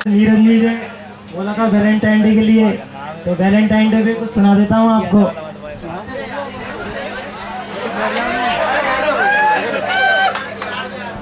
नीरज नीरज बोला था Valentine day के लिए, तो वैलेंटाइन डे पे कुछ सुना देता हूँ आपको।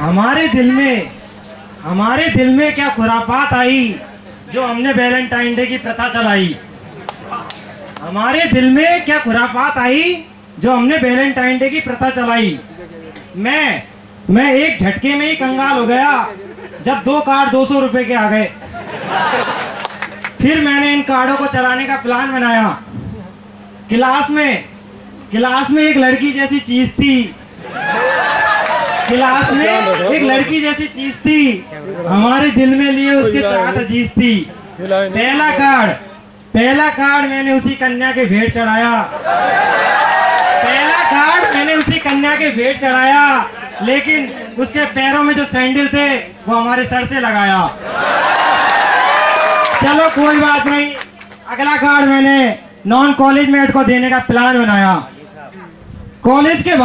हमारे दिल में क्या खुरापात आई जो हमने वैलेंटाइन डे की प्रथा चलाई। हमारे दिल में क्या खुरापात आई जो हमने वैलेंटाइन डे की प्रथा चलाई। मैं एक झटके में ही कंगाल हो गया जब 2 कार्ड 200 रुपए के आ गए। फिर मैंने इन कार्डों को चलाने का प्लान बनाया। क्लास में एक लड़की जैसी चीज थी। हमारे दिल में लिए उसके चाहत अजीज थी। पहला कार्ड मैंने उसी कन्या के भेंट चढ़ाया। लेकिन उसके पैरों में जो सैंडल थे वो हमारे सर से लगाया। चलो कोई बात नहीं, अगला कार्ड मैंने नॉन कॉलेज मेट को देने का प्लान बनाया। कॉलेज के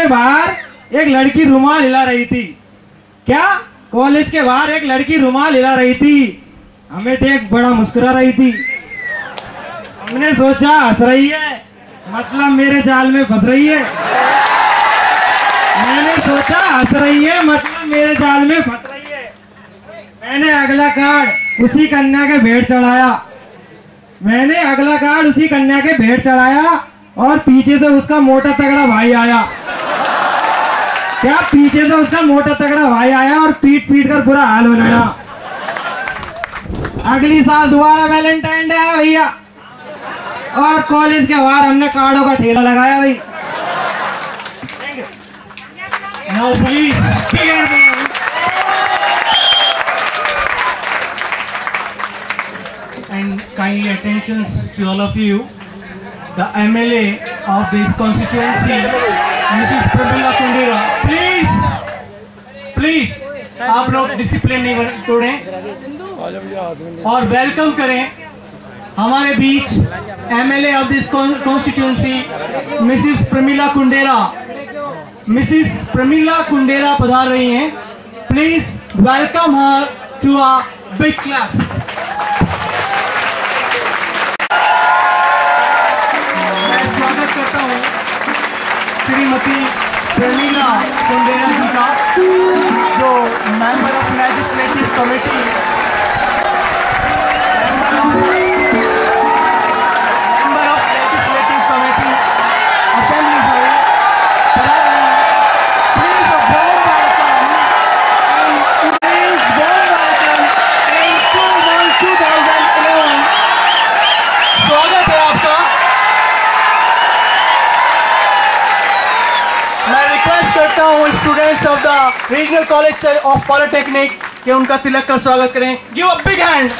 बाहर एक लड़की रुमाल हिला रही थी। हमें देख बड़ा मुस्कुरा रही थी। हमने सोचा हंस रही है, मतलब मेरे जाल में फंस रही है। मैंने अगला कार्ड उसी कन्या के भेंट चढ़ाया और पीछे से उसका मोटा तगड़ा भाई आया और पीट कर बुरा हाल बनाया। अगली साल दोबारा वैलेंटाइन डे आया भैया, और कॉलेज के बाहर हमने कार्डों का ठेला लगाया भाई। Now please, and kindly attention to all of you. The MLA of this constituency, Mrs. Pramila Kundera, please, आप लोग डिसिप्लिन नहीं तोड़ें और वेलकम करें हमारे बीच MLA of this constituency, Mrs. Pramila Kundera पधार रही हैं। Please welcome her to a big clap. मैं स्वागत करता हूँ श्रीमती प्रमीला कुंडेरा जी का, जो member of legislative committee assembly है। स्वागत है आपका। मैं रिक्वेस्ट करता हूँ students of the regional college of polytechnic कि उनका तिलक कर स्वागत करें। Give a big hand.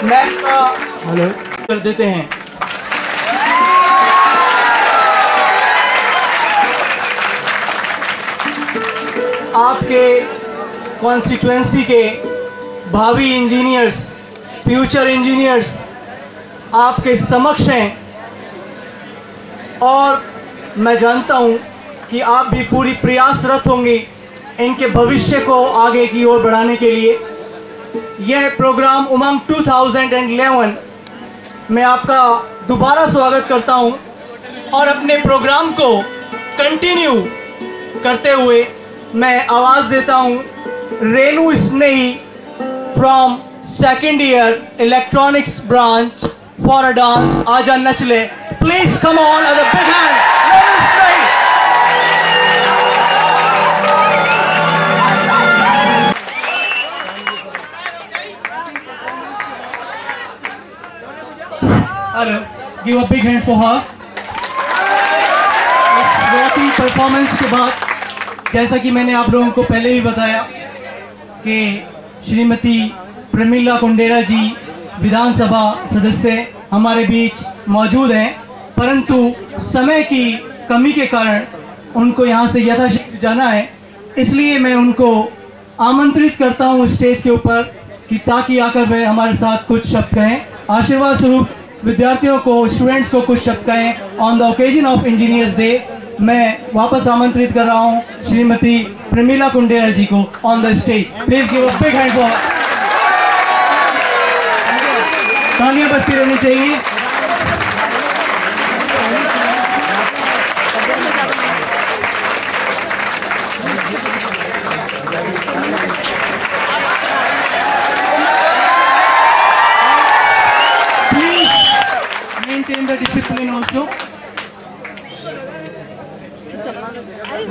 Next hello कर देते हैं। आपके कॉन्स्टिट्यूएंसी के भावी इंजीनियर्स, फ्यूचर इंजीनियर्स आपके समक्ष हैं, और मैं जानता हूं कि आप भी पूरी प्रयासरत होंगे इनके भविष्य को आगे की ओर बढ़ाने के लिए। यह प्रोग्राम उमंग 2011 में आपका दोबारा स्वागत करता हूं, और अपने प्रोग्राम को कंटिन्यू करते हुए मैं आवाज़ देता हूं Renu Snehi from 2nd year electronics branch for a dance. आजा नचले, please come on a big hand. Renu Snehi. Hello, give a big hand for her. बहुत ही परफॉर्मेंस के बाद, जैसा कि मैंने आप लोगों को पहले भी बताया कि श्रीमती प्रमीला कुंडेरा जी विधानसभा सदस्य हमारे बीच मौजूद हैं, परंतु समय की कमी के कारण उनको यहाँ से यथाशीघ्र जाना है। इसलिए मैं उनको आमंत्रित करता हूँ स्टेज के ऊपर कि ताकि आकर वे हमारे साथ कुछ शब्द कहें, आशीर्वाद स्वरूप विद्यार्थियों को, स्टूडेंट्स को कुछ शब्द कहें on the occasion of engineers day. मैं वापस आमंत्रित कर रहा हूं श्रीमती प्रमीला कुंडेरा जी को on the stage. Please give a big hand for, तालियां बजती रहनी चाहिए। Please maintain the discipline also.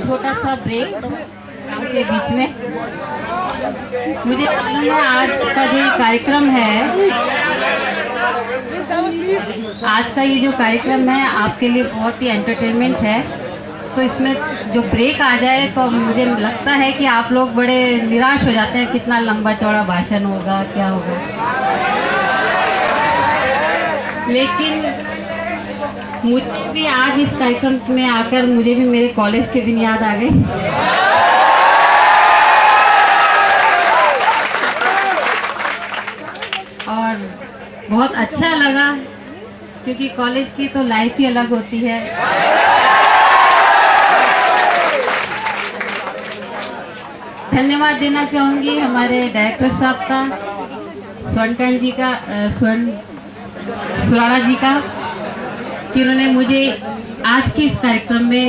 छोटा सा ब्रेक काम के बीच में। मुझे मालूम है आज का जो कार्यक्रम है, आज का ये जो कार्यक्रम है आपके लिए बहुत ही एंटरटेनमेंट है, तो इसमें जो ब्रेक आ जाए तो मुझे लगता है कि आप लोग बड़े निराश हो जाते हैं, कितना लंबा चौड़ा भाषण होगा, क्या होगा। लेकिन मुझे भी आज इस कार्यक्रम में आकर मुझे भी मेरे कॉलेज के दिन याद आ गए। और बहुत अच्छा लगा क्योंकि कॉलेज की तो लाइफ ही अलग होती है। धन्यवाद देना चाहूँगी हमारे डायरेक्टर साहब का, स्वर्णकांत जी का, सुराणा जी का, कि उन्होंने मुझे आज के इस कार्यक्रम में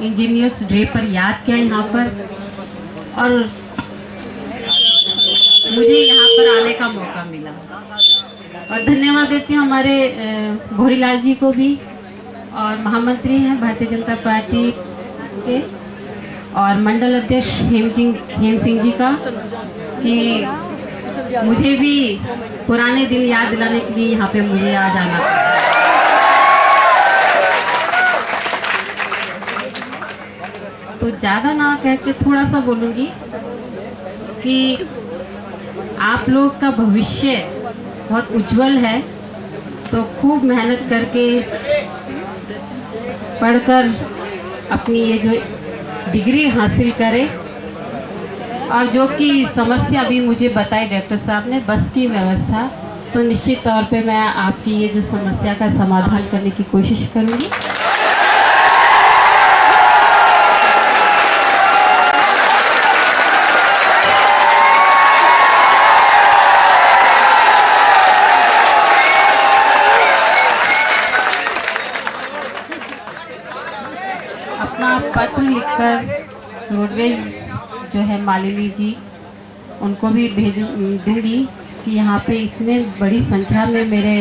इंजीनियर्स डे पर याद किया यहाँ पर, और मुझे यहाँ पर आने का मौका मिला। और धन्यवाद देती हूँ हमारे भोरीलाल जी को भी, और महामंत्री हैं भारतीय जनता पार्टी के, और मंडल अध्यक्ष हेम सिंह जी का, कि मुझे भी पुराने दिन याद दिलाने के लिए यहाँ पे मुझे आ जाना। तो ज़्यादा ना कह के थोड़ा सा बोलूँगी कि आप लोग का भविष्य बहुत उज्जवल है, तो खूब मेहनत करके पढ़कर अपनी ये जो डिग्री हासिल करें, और जो कि समस्या अभी मुझे बताई डॉक्टर साहब ने, बस की व्यवस्था, तो निश्चित तौर पे मैं आपकी ये जो समस्या का समाधान करने की कोशिश करूँगी। अपना पत्र लिखकर रोडवेज जो है मालिनी जी, उनको भी दूंगी कि यहाँ पे इतने बड़ी संख्या में मेरे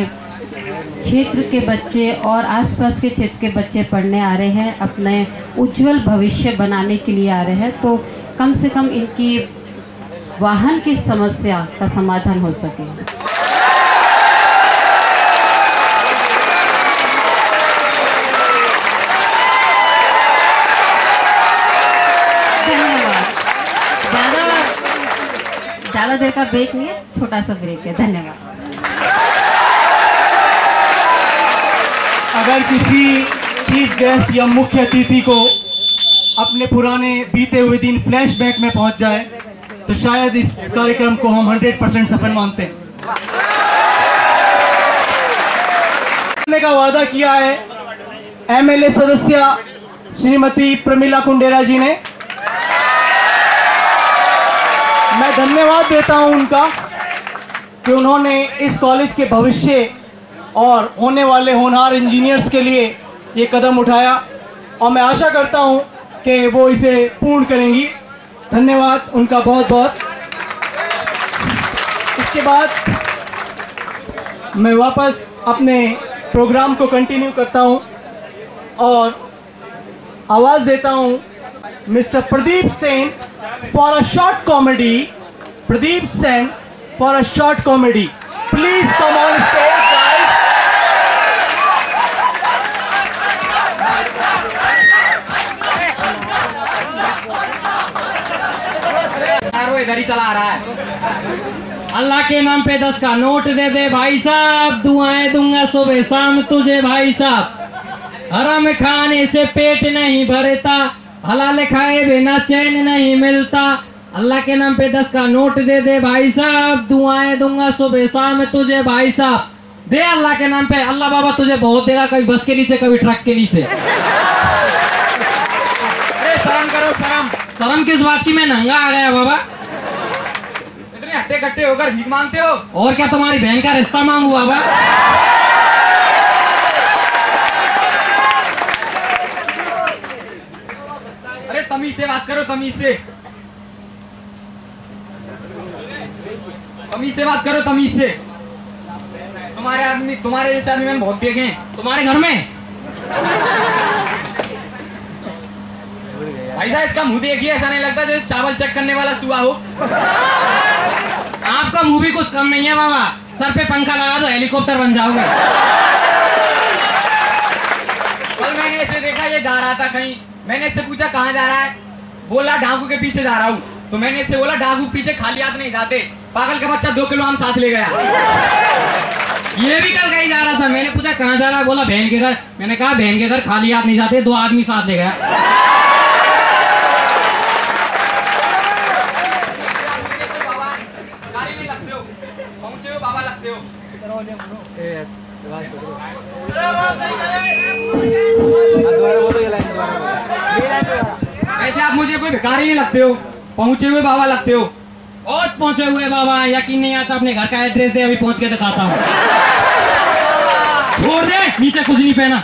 क्षेत्र के बच्चे और आसपास के क्षेत्र के बच्चे पढ़ने आ रहे हैं, अपने उज्जवल भविष्य बनाने के लिए आ रहे हैं, तो कम से कम इनकी वाहन की समस्या का समाधान हो सके। ज़्यादा देर का ब्रेक नहीं है, छोटा सा ब्रेक है। धन्यवाद। अगर किसी चीफ गेस्ट या मुख्य अतिथि को अपने पुराने बीते हुए दिन फ्लैशबैक में पहुंच जाए, तो शायद इस कार्यक्रम को हम 100% सफल मानते हैं। करने का वादा किया है एमएलए सदस्य श्रीमती प्रमीला कुंडेरा जी ने। मैं धन्यवाद देता हूं उनका कि उन्होंने इस कॉलेज के भविष्य और होने वाले होनहार इंजीनियर्स के लिए ये कदम उठाया, और मैं आशा करता हूं कि वो इसे पूर्ण करेंगी। धन्यवाद उनका बहुत बहुत। इसके बाद मैं वापस अपने प्रोग्राम को कंटिन्यू करता हूं और आवाज़ देता हूं mister Pradeep Sen for a short comedy. Pradeep Sen for a short comedy. Please come on stage, guys. इधर ही चला रहा है। अल्लाह के नाम पे 10 का नोट दे दे भाई साहब, दुआएं दूंगा सुबह शाम तुझे भाई साहब। हराम खाने से पेट नहीं भरता, हलाल खाए बिना चैन नहीं मिलता। अल्लाह के नाम पे 10 का नोट दे दे भाई साहब, दुआएं दूंगा सुबह शाम तुझे भाई साहब। दे अल्लाह के नाम पे, अल्लाह बाबा तुझे बहुत देगा, कभी बस के नीचे कभी ट्रक के नीचे। शर्म। शर्म किस बात की, मैं नंगा आ गया बाबा। इतने हट्टे कट्टे होकर भीख मांगते हो? और क्या तुम्हारी बहन का रिश्ता मांगू बाबा? अरे तमीज से बात करो, तमीज से। तमीज से बात करो, तमीज से। तुम्हारे जैसे आदमी मैंने बहुत देखे हैं। तुम्हारे घर में? भाई साहब इसका मुंह देखिए, ऐसा नहीं लगता जैसे चावल चेक करने वाला सुआ हो। आपका मुंह भी कुछ कम नहीं है बाबा। सर पे पंखा लगा दो, हेलीकॉप्टर बन जाओगे। कल मैंने इसे देखा, ये जा रहा था कहीं। मैंने इससे पूछा कहाँ जा रहा है, बोला डाकू के पीछे जा रहा हूँ। तो मैंने इससे बोला डाकू पीछे खाली हाथ नहीं जाते। पागल का बच्चा 2 किलो आम साथ ले गया। ये भी कल कहीं जा रहा था, मैंने पूछा कहाँ जा रहा है, बोला बहन के घर। मैंने कहा बहन के घर खाली हाथ नहीं जाते, 2 आदमी साथ ले गया। पहुंचे हो बाबा लगते हो। वैसे आप मुझे कोई भिखारी नहीं लगते हो, पहुंचे हुए बाबा लगते हो। बहुत पहुंचे हुए बाबा, यकीन नहीं आता। अपने घर का एड्रेस दे, अभी पहुंच के दिखाता हूँ। छोड़ दे, नीचे कुछ नहीं पहना।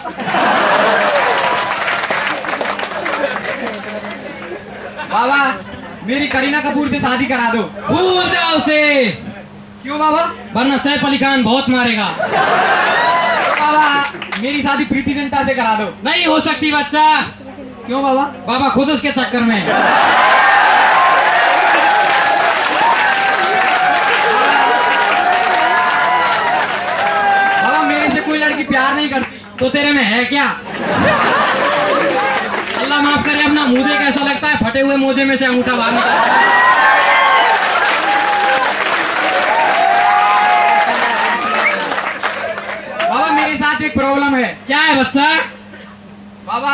बाबा मेरी करीना कपूर से शादी करा दो। भूल जाओ उसे। क्यों बाबा? वरना सैफ अली खान बहुत मारेगा। तो बाबा मेरी शादी प्रीति जिंटा से करा दो। नहीं हो सकती बच्चा। क्यों बाबा? बाबा खुद उसके चक्कर में। बाबा मेरे से कोई लड़की प्यार नहीं करती। तो तेरे में है क्या? अल्लाह माफ करे, अपना मुंह देख ऐसा लगता है फटे हुए मोजे में से अंगूठा बाहर निकला। बाबा मेरे साथ एक प्रॉब्लम है। क्या है बच्चा? बाबा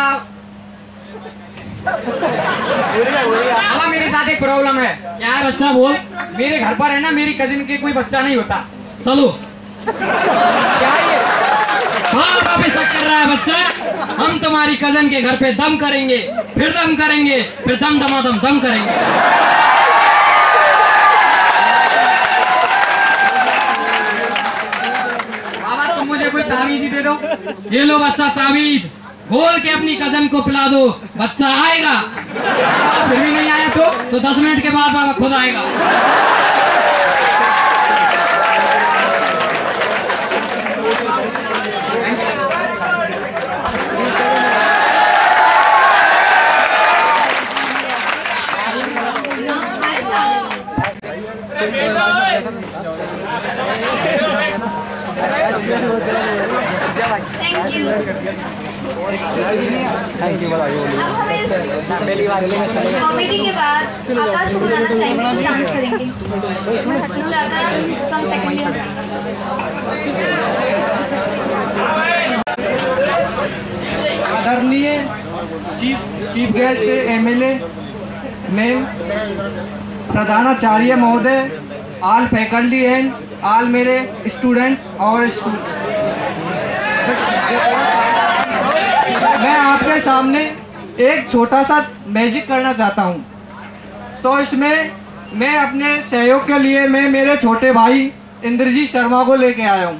बाबा मेरे साथ एक प्रॉब्लम है। क्या है बच्चा, बोल। मेरे घर पर है ना, मेरी कजिन के कोई बच्चा नहीं होता। चलो। क्या ये? हाँ बाबा शक कर रहा है बच्चा। हम तुम्हारी कजन के घर पे दम करेंगे, फिर दम करेंगे, फिर दम दमादम दम करेंगे। बाबा तुम मुझे कोई तावीज ही दे दो। ये लो बच्चा तावीज, बोल के अपनी कजन को पिला दो, बच्चा आएगा। फिर भी नहीं आया तो 10 मिनट के बाद बाबा खुद आएगा। कॉमेडी के बाद आकाश को बुलाना चाहेंगे, डांस करेंगे। From second year. आदरणीय चीफ गेस्ट एमएलए मैम, प्रधानाचार्य महोदय, ऑल फैकल्टी एंड ऑल मेरे स्टूडेंट और मैं आपके सामने एक छोटा सा मैजिक करना चाहता हूं। तो इसमें मैं अपने सहयोग के लिए मैं मेरे छोटे भाई इंद्रजीत शर्मा को लेके आया हूं,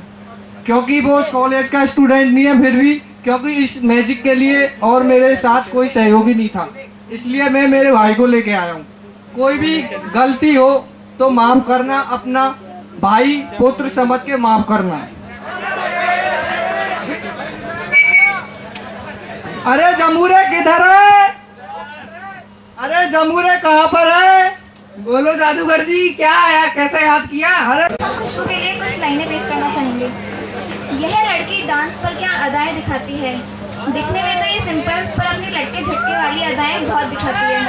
क्योंकि वो उस कॉलेज का स्टूडेंट नहीं है, फिर भी क्योंकि इस मैजिक के लिए और मेरे साथ कोई सहयोगी नहीं था, इसलिए मैं मेरे भाई को लेके आया हूं। कोई भी गलती हो तो माफ़ करना, अपना भाई पुत्र समझ के माफ़ करना। अरे जमूरे किधर है? अरे जमूरे कहाँ पर है? बोलो जादूगर जी, क्या आया, कैसे याद किया? अरे खुशबू के लिए कुछ लाइनें पेश करना चाहेंगे। यह लड़की डांस पर क्या अदाएं दिखाती है। दिखने में तो ये सिंपल, पर अपनी लटके झटके वाली अदाएं बहुत दिखाती है।